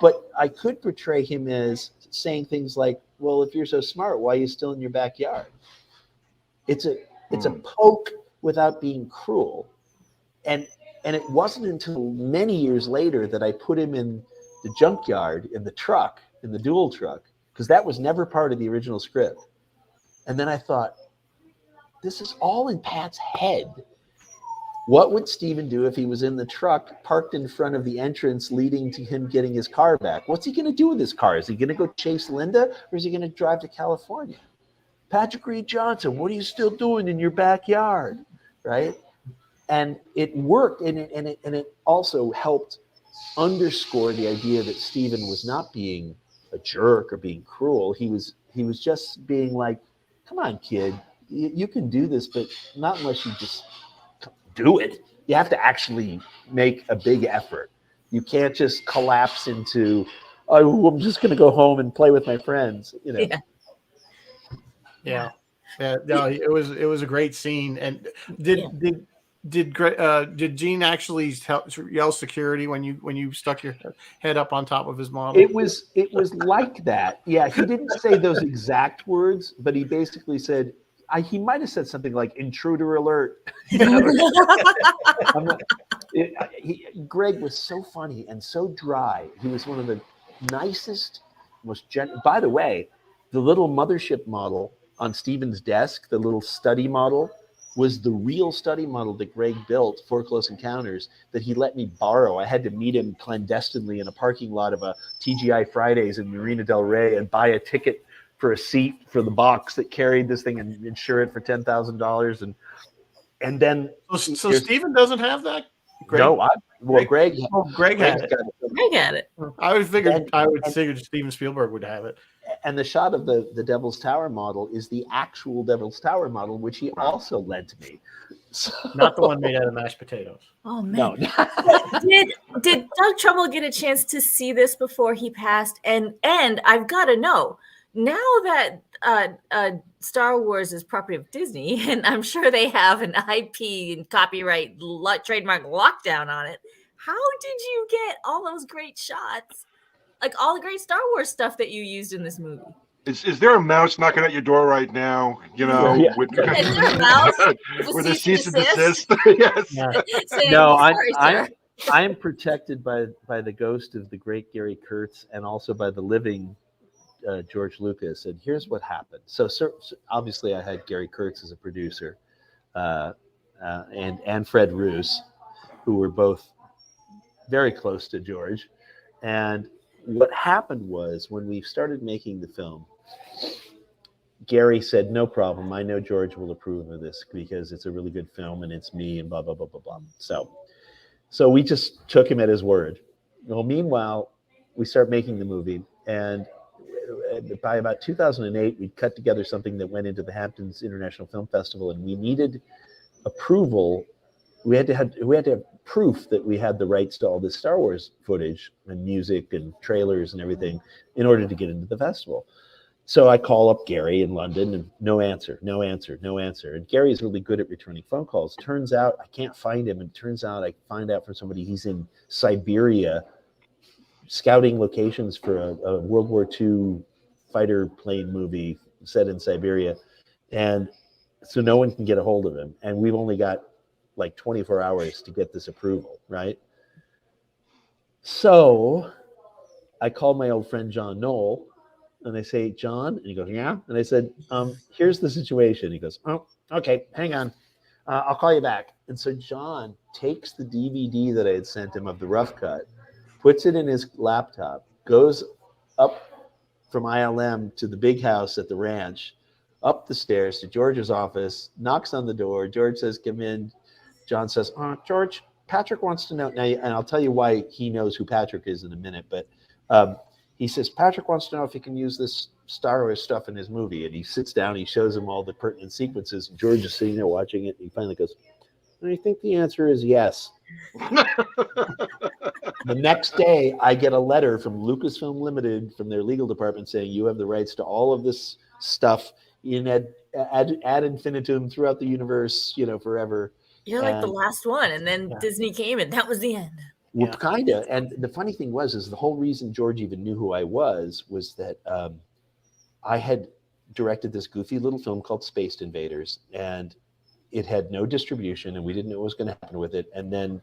But I could portray him as saying things like, well, if you're so smart, why are you still in your backyard? It's a poke without being cruel. And it wasn't until many years later that I put him in the junkyard, in the truck, in the dual truck, because that was never part of the original script. And then I thought, this is all in Pat's head. What would Steven do if he was in the truck parked in front of the entrance leading to him getting his car back? What's he going to do with his car? Is he going to go chase Linda or is he going to drive to California? Patrick Reed Johnson, what are you still doing in your backyard? Right? And it worked, and it also helped underscore the idea that Steven was not being a jerk or being cruel. He was just being like, come on, kid, you can do this, but not unless you just do it. You have to actually make a big effort. You can't just collapse into, oh, I'm just going to go home and play with my friends. You know. Yeah. No, it was a great scene. And did Gene actually yell security when you stuck your head up on top of his model? It was like that. Yeah, he didn't say those exact words, but he basically said, he might have said something like "intruder alert." Greg was so funny and so dry. He was one of the nicest, most By the way, the little mothership model on Steven's desk, the little study model, was the real study model that Greg built for Close Encounters that he let me borrow. I had to meet him clandestinely in a parking lot of a TGI Fridays in Marina Del Rey and buy a ticket for a seat for the box that carried this thing and insure it for $10,000. And then so Steven doesn't have that? Greg? No, Greg had it. Greg had it. I would figure Steven Spielberg would have it. And the shot of the Devil's Tower model is the actual Devil's Tower model, which he also lent to me. So, not the one made out of mashed potatoes. Oh man! No. Did Doug Trumbull get a chance to see this before he passed? And I've got to know now that Star Wars is property of Disney, and I'm sure they have an IP and copyright trademark lockdown on it. How did you get all those great shots? Like all the great Star Wars stuff that you used in this movie. Is there a mouse knocking at your door right now? You know, yeah. with, Is there a mouse with a cease and desist? Yes. Yes. No, I am protected by the ghost of the great Gary Kurtz and also by the living George Lucas. And here's what happened. So obviously, I had Gary Kurtz as a producer, and Fred Roos, who were both very close to George. And what happened was when we started making the film, Gary said, no problem. I know George will approve of this because it's a really good film and it's me and blah, blah, blah, blah, blah. So we just took him at his word. Well, meanwhile, we start making the movie. And by about 2008, we'd cut together something that went into the Hamptons International Film Festival, and we needed approval. We had to have proof that we had the rights to all this Star Wars footage and music and trailers and everything in order to get into the festival. So I call up Gary in London and no answer. And Gary's really good at returning phone calls. Turns out I can't find him. And turns out I find out from somebody he's in Siberia scouting locations for a World War II fighter plane movie set in Siberia. And so no one can get a hold of him. And we've only got like 24 hours to get this approval, right? So I called my old friend John Knoll and I say, John, and he goes, yeah. And I said, here's the situation. He goes, oh, okay, hang on. I'll call you back. And so John takes the DVD that I had sent him of the rough cut, puts it in his laptop, goes up from ILM to the big house at the ranch, up the stairs to George's office, knocks on the door. George says, come in. John says, George, Patrick wants to know now, and I'll tell you why he knows who Patrick is in a minute, but he says, Patrick wants to know if he can use this Star Wars stuff in his movie. And he sits down, he shows him all the pertinent sequences. And George is sitting there watching it, and he finally goes, I think the answer is yes. The next day, I get a letter from Lucasfilm Limited from their legal department saying you have the rights to all of this stuff in ad infinitum throughout the universe, forever. You're like the last one, and then Disney came, and that was the end. Well, kind of. And the funny thing is the whole reason George even knew who I was that I had directed this goofy little film called Spaced Invaders, and it had no distribution, and we didn't know what was going to happen with it. And then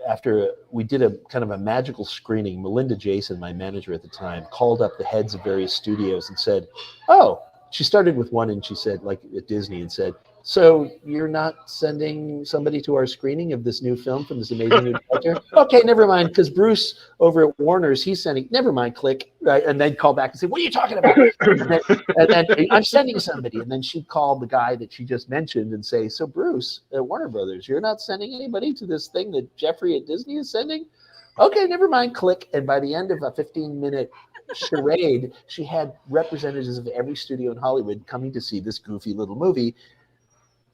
after we did a kind of a magical screening, Melinda Jason, my manager at the time, called up the heads of various studios and said, oh, she started with one, and she said, like at Disney, and said, "So you're not sending somebody to our screening of this new film from this amazing new director? Okay, never mind, because Bruce over at Warner's, he's sending. Never mind, click, right?" And then call back and say, "What are you talking about?" and I'm sending somebody, and then she'd call the guy that she just mentioned and say, "So Bruce at Warner Brothers, you're not sending anybody to this thing that Jeffrey at Disney is sending? Okay, never mind, click." And by the end of a 15-minute charade, she had representatives of every studio in Hollywood coming to see this goofy little movie.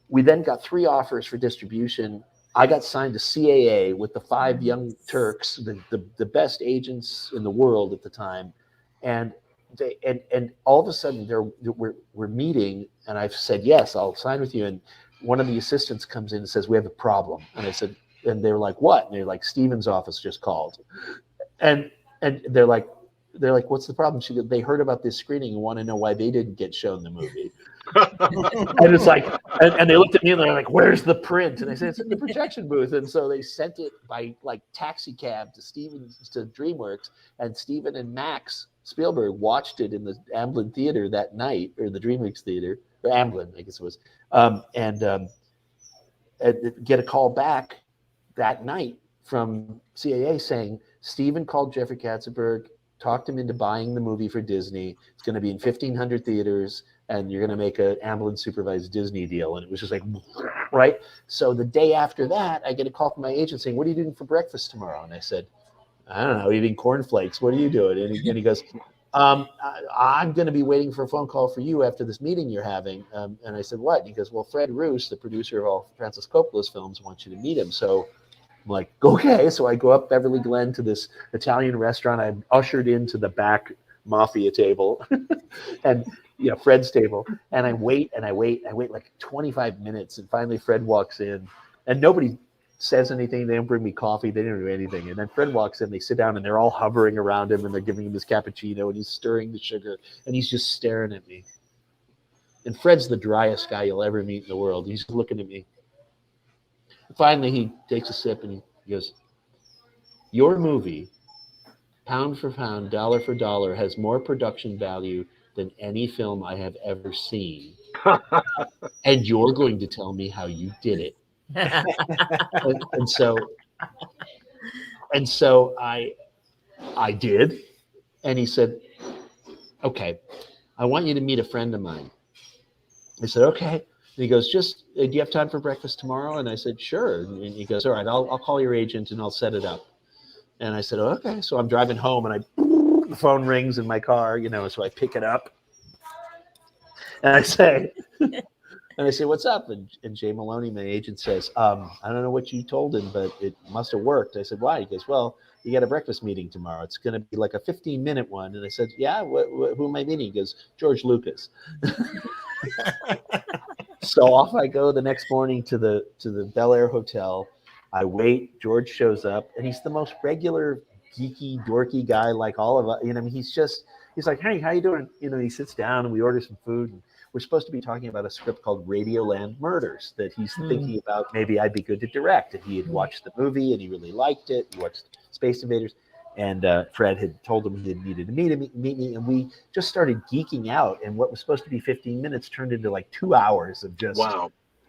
We then got 3 offers for distribution. I got signed to CAA with the 5 young Turks, the best agents in the world at the time, and all of a sudden we're meeting, and I've said yes, I'll sign with you. And one of the assistants comes in and says, "We have a problem." And I said, and they were like, "What?" And they're like, "Steven's office just called," and they're like, "What's the problem?" She goes, "They heard about this screening and want to know why they didn't get shown the movie." And it's like, and they looked at me and they're like, "Where's the print?" And I said, "It's in the projection booth." And so they sent it by like taxi cab to DreamWorks, and Steven and Max Spielberg watched it in the Amblin Theater that night, or the DreamWorks Theater, or Amblin, I guess it was, and get a call back that night from CAA saying, "Steven called Jeffrey Katzenberg, talked him into buying the movie for Disney. It's going to be in 1,500 theaters, and you're going to make an Amblin supervised Disney deal." And it was just like, right? So the day after that, I get a call from my agent saying, "What are you doing for breakfast tomorrow?" And I said, "I don't know, eating cornflakes. What are you doing?" And he goes, "I'm going to be waiting for a phone call for you after this meeting you're having." And I said, "What?" And he goes, "Well, Fred Roos, the producer of all Francis Coppola's films, wants you to meet him." So I'm like, okay. So I go up Beverly Glen to this Italian restaurant. I'm ushered into the back mafia table and Fred's table. And I wait like 25 minutes. And finally Fred walks in, and nobody says anything. They don't bring me coffee. They don't do anything. And then Fred walks in, they sit down, and they're all hovering around him, and they're giving him his cappuccino, and he's stirring the sugar, and he's just staring at me. And Fred's the driest guy you'll ever meet in the world. He's looking at me. Finally, he takes a sip and he goes, "Your movie, pound for pound, dollar for dollar, has more production value than any film I have ever seen. And you're going to tell me how you did it." and so I did. And he said, "Okay, I want you to meet a friend of mine." I said, "Okay." And he goes, "Do you have time for breakfast tomorrow?" And I said, "Sure." And he goes, "All right, I'll call your agent and I'll set it up." And I said, "Oh, okay." So I'm driving home, and the phone rings in my car, so I pick it up. And I say, "What's up?" And Jay Maloney, my agent, says, "I don't know what you told him, but it must have worked." I said, "Why?" He goes, "Well, you got a breakfast meeting tomorrow. It's going to be like a 15-minute one." And I said, "Yeah, who am I meeting?" He goes, "George Lucas." So off I go the next morning to the Bel Air Hotel. I wait. George shows up, and he's the most regular, geeky, dorky guy like all of us. He's like, "Hey, how you doing?" He sits down, and we order some food. And we're supposed to be talking about a script called Radioland Murders that he's thinking about. Maybe I'd be good to direct. And he had watched the movie, and he really liked it. He watched Space Invaders. And Fred had told him he needed to meet me, and we just started geeking out. And what was supposed to be 15 minutes turned into like 2 hours of just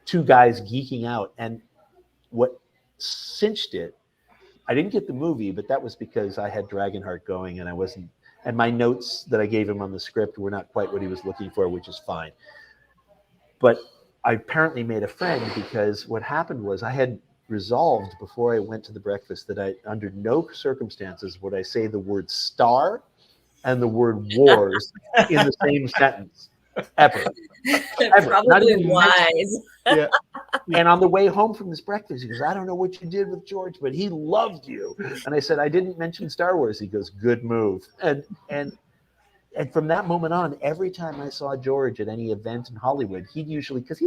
two guys geeking out. And what cinched it, I didn't get the movie, but that was because I had Dragonheart going, and I wasn't. And my notes that I gave him on the script were not quite what he was looking for, which is fine. But I apparently made a friend, because what happened was I had resolved before I went to the breakfast that under no circumstances would I say the word star and the word wars in the same sentence ever. Probably Not even wise. Yeah. And on the way home from this breakfast, he goes, "I don't know what you did with George, but he loved you." And I said, "I didn't mention Star Wars." He goes, "Good move." And from that moment on, every time I saw George at any event in Hollywood, he'd usually, because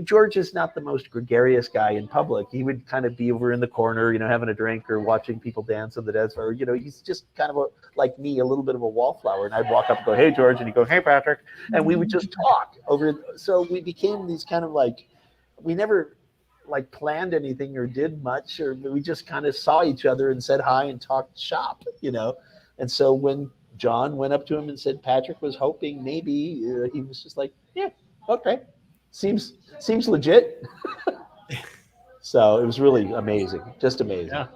George is not the most gregarious guy in public. He would kind of be over in the corner, having a drink or watching people dance on the dance floor. He's just kind of like me, a little bit of a wallflower. And I'd walk up and go, "Hey, George," and he'd go, "Hey, Patrick," and we would just talk over. So we became these kind of like, we never like planned anything or did much, or we just kind of saw each other and said hi and talked shop, And so when John went up to him and said Patrick was hoping maybe, he was just like, yeah, okay, seems legit. So it was really amazing, just amazing. Yeah.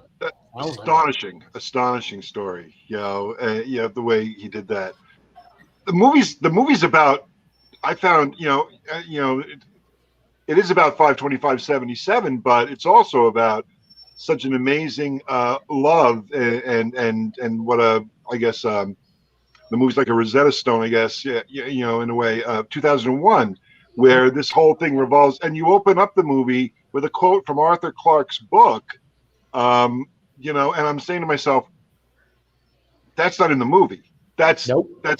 Astonishing story. The way he did that. The movie's about. I found, it is about 525/77, but it's also about such an amazing love and what I guess the movie's like a Rosetta Stone, I guess. Yeah, in a way. 2001, where this whole thing revolves, and you open up the movie with a quote from Arthur Clarke's book. And I'm saying to myself, that's not in the movie. That's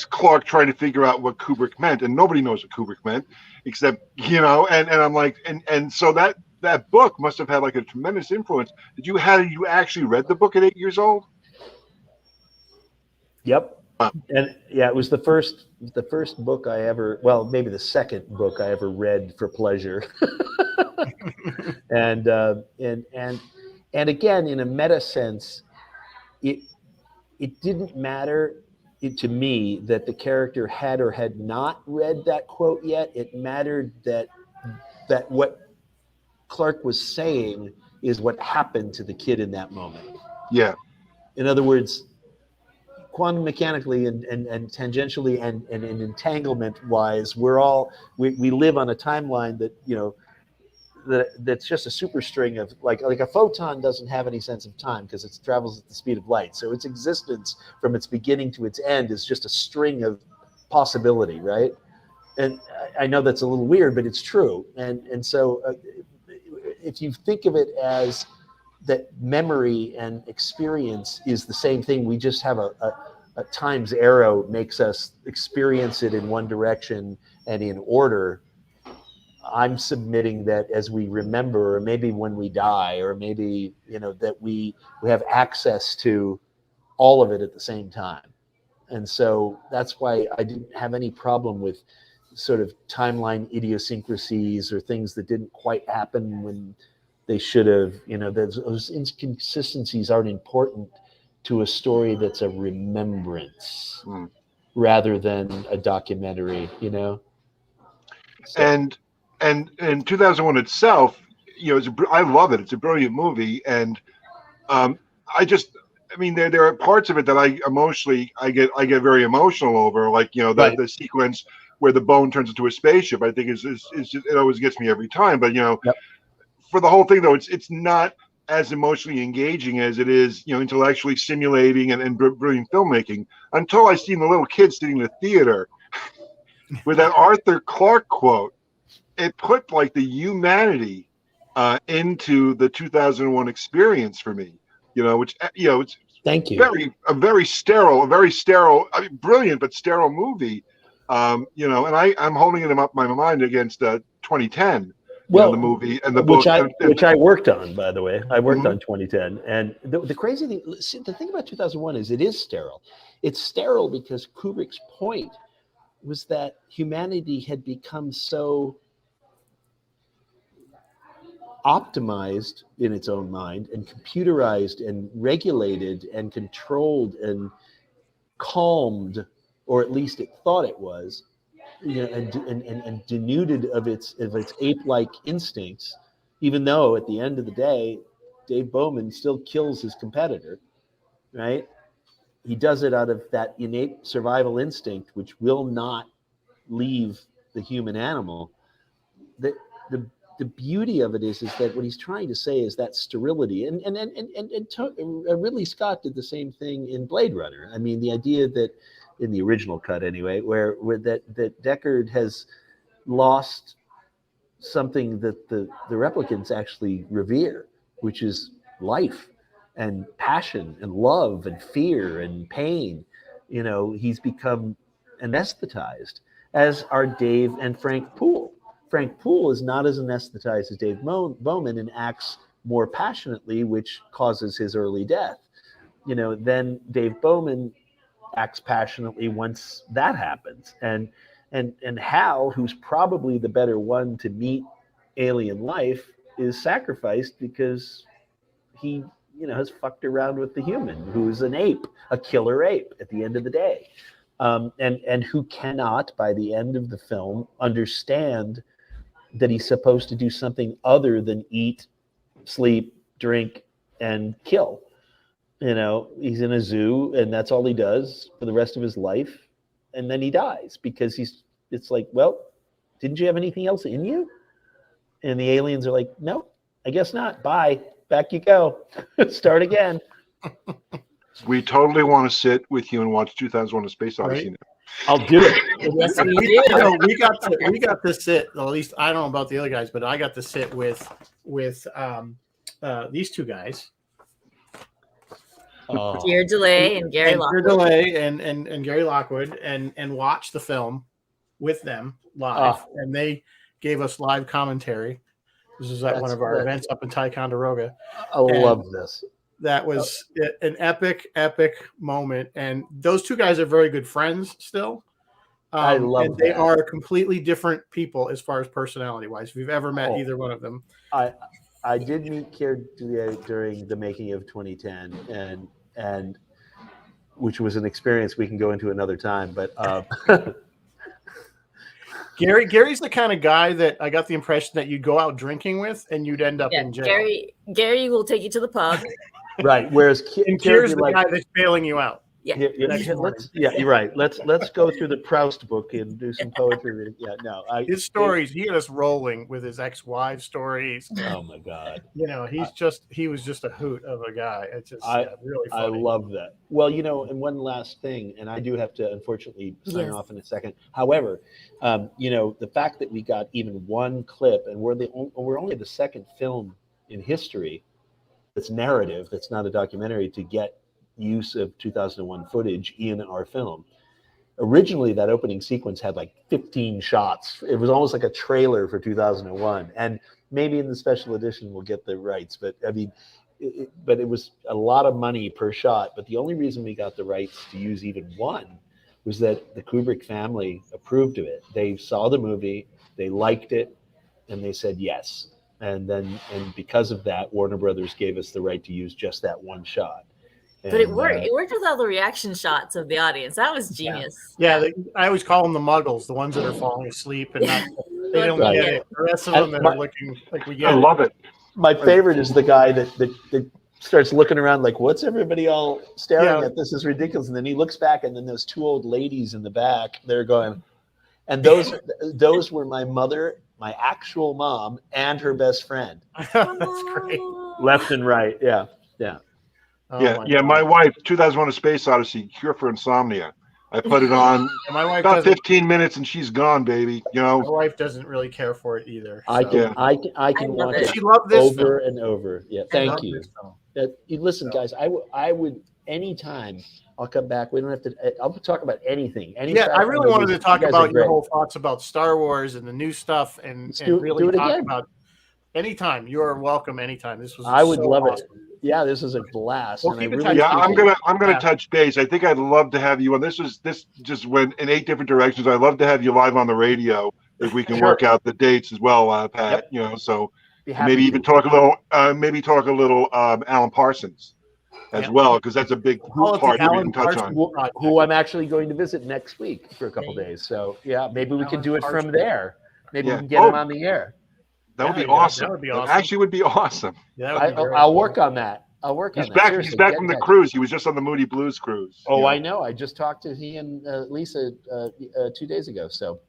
Clarke trying to figure out what Kubrick meant, and nobody knows what Kubrick meant except and I'm like, and so that book must have had like a tremendous influence. Had you actually read the book at 8 years old? Yep. And yeah, it was the first book I ever, well, maybe the second book I ever read for pleasure. and again, in a meta sense, it didn't matter to me that the character had or had not read that quote yet. It mattered that what Clarke was saying is what happened to the kid in that moment. Yeah. In other words, quantum mechanically and tangentially and entanglement wise, we live on a timeline that, that's just a superstring of like a photon doesn't have any sense of time because it travels at the speed of light. So its existence from its beginning to its end is just a string of possibility, right? And I know that's a little weird, but it's true. And so if you think of it as that memory and experience is the same thing, we just have a times arrow makes us experience it in one direction and in order. I'm submitting that as we remember, or maybe when we die, or maybe, that we have access to all of it at the same time. And so that's why I didn't have any problem with sort of timeline idiosyncrasies or things that didn't quite happen when they should have. Those inconsistencies aren't important to a story that's a remembrance rather than a documentary, So. And in 2001 itself, I love it. It's a brilliant movie, and there are parts of it that I get very emotional over, like Right. the sequence where the bone turns into a spaceship. I think is just, it always gets me every time. But Yep. For the whole thing though, it's not as emotionally engaging as it is intellectually stimulating and brilliant filmmaking. Until I seen the little kid sitting in the theater with that Arthur Clarke quote. It put like the humanity into the 2001 experience for me, which it's Thank you. a very sterile, brilliant but sterile movie, and I'm holding it up my mind against 2010. The movie and the book, which I worked on, by the way. I worked on 2010, and the crazy thing, the thing about 2001 is it is sterile. It's sterile because Kubrick's point was that humanity had become so optimized in its own mind and computerized and regulated and controlled and calmed, or at least it thought it was, and denuded of its ape-like instincts, even though at the end of the day, Dave Bowman still kills his competitor, right? He does it out of that innate survival instinct, which will not leave the human animal. The beauty of it is that what he's trying to say is that sterility, and Ridley Scott did the same thing in Blade Runner. I mean, the idea that in the original cut anyway, where that Deckard has lost something that the replicants actually revere, which is life and passion and love and fear and pain. He's become anesthetized, as are Dave and Frank Poole. Frank Poole is not as anesthetized as Dave Bowman and acts more passionately, which causes his early death. Then Dave Bowman acts passionately once that happens. And Hal, who's probably the better one to meet alien life, is sacrificed because he has fucked around with the human, who's an ape, a killer ape at the end of the day, and who cannot, by the end of the film, understand that he's supposed to do something other than eat, sleep, drink, and kill. He's in a zoo, and that's all he does for the rest of his life, and then he dies because it's like, well, didn't you have anything else in you? And the aliens are like, no, I guess not. Bye. Back you go. Start again. We totally want to sit with you and watch 2001: A Space Odyssey. Right. I'll do it. Yes, we we do. got to sit. At least I don't know about the other guys, but I got to sit with these two guys, Jared DeLay and Gary Lockwood. DeLay and Gary Lockwood, and watch the film with them live, and they gave us live commentary. This is at one of our events up in Ticonderoga. I love this. That was an epic moment, and those two guys are very good friends still. I love and they are completely different people as far as personality wise. If you've ever met either one of them, I did meet Keir during the making of 2010, and which was an experience we can go into another time. But Gary's the kind of guy that I got the impression that you'd go out drinking with and you'd end up in jail. Gary will take you to the pub. Right. Whereas Keir's the guy that's bailing you out. Yeah. You're right. Let's go through the Proust book and do some poetry reading. Yeah, no. His stories, he had us rolling with his ex-wife stories. Oh my God. He was just a hoot of a guy. It's just really funny. I love that. Well, and one last thing, and I do have to unfortunately sign off in a second. However, the fact that we got even one clip, and we're only the second film in history that's narrative, that's not a documentary, to get use of 2001 footage in our film. Originally, that opening sequence had like 15 shots. It was almost like a trailer for 2001. And maybe in the special edition we'll get the rights, but I mean, but it was a lot of money per shot. But the only reason we got the rights to use even one was that the Kubrick family approved of it. They saw the movie, they liked it, and they said yes. And because of that, Warner Brothers gave us the right to use just that one shot. But it worked. It worked with all the reaction shots of the audience. That was genius. Yeah, I always call them the muggles, the ones that are falling asleep and they don't get it. The rest of them that are looking like we get it. I love it. My favorite is the guy that starts looking around like, what's everybody all staring at? This is ridiculous. And then he looks back, and then those two old ladies in the back, they're going, and those were my mother, my actual mom, and her best friend. That's great. Left and right. Yeah. My wife, 2001: A Space Odyssey, Cure for Insomnia. I put it on my wife about 15 minutes and she's gone, baby. My wife doesn't really care for it either. So. I can watch it she loved this over and over. Yeah, thank you. Listen, guys, I would anytime I'll come back. We don't have to. I'll talk about anything. I really wanted to talk about your whole thoughts about Star Wars and the new stuff, and really talk about anytime. You are welcome anytime. This was. I would love awesome. it. Yeah, this is a blast. Well, I'm gonna touch base. I think I'd love to have you on. This just went in 8 different directions. I'd love to have you live on the radio if we can work out the dates as well, Pat. Yep. So maybe even talk a little Alan Parsons as well, because that's a big part that we can touch on. Who I'm actually going to visit next week for a couple days. So yeah, maybe we can do it from there. Maybe we can get him on the air. That would be awesome. That would be awesome. That actually would be awesome. Yeah, I'll work on that. He's back from the cruise. He was just on the Moody Blues cruise. Oh, I know. I just talked to he and Lisa 2 days ago. So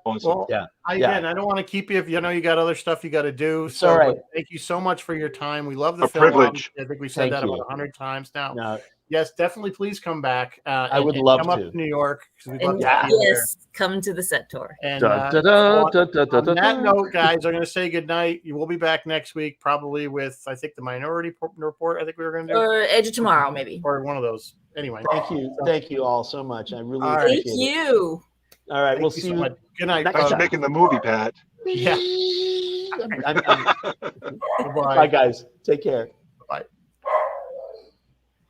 awesome. Well, I don't want to keep you if you know you got other stuff you got to do. So all right. Thank you so much for your time. We love the film. Privilege. I think we said that about 100 times now. No. Yes, definitely. Please come back. I would love to come up to New York. Yes, come to the set tour. And on that note, guys, I'm going to say goodnight. You will be back next week, probably with I think the Minority Report. I think we were going to do, or Edge of Tomorrow, maybe, or one of those. Anyway, thank you all so much. I really appreciate it. All right, we'll see you. Good night. Thanks for making the movie, Pat. Yeah. Bye, guys. Take care. Bye.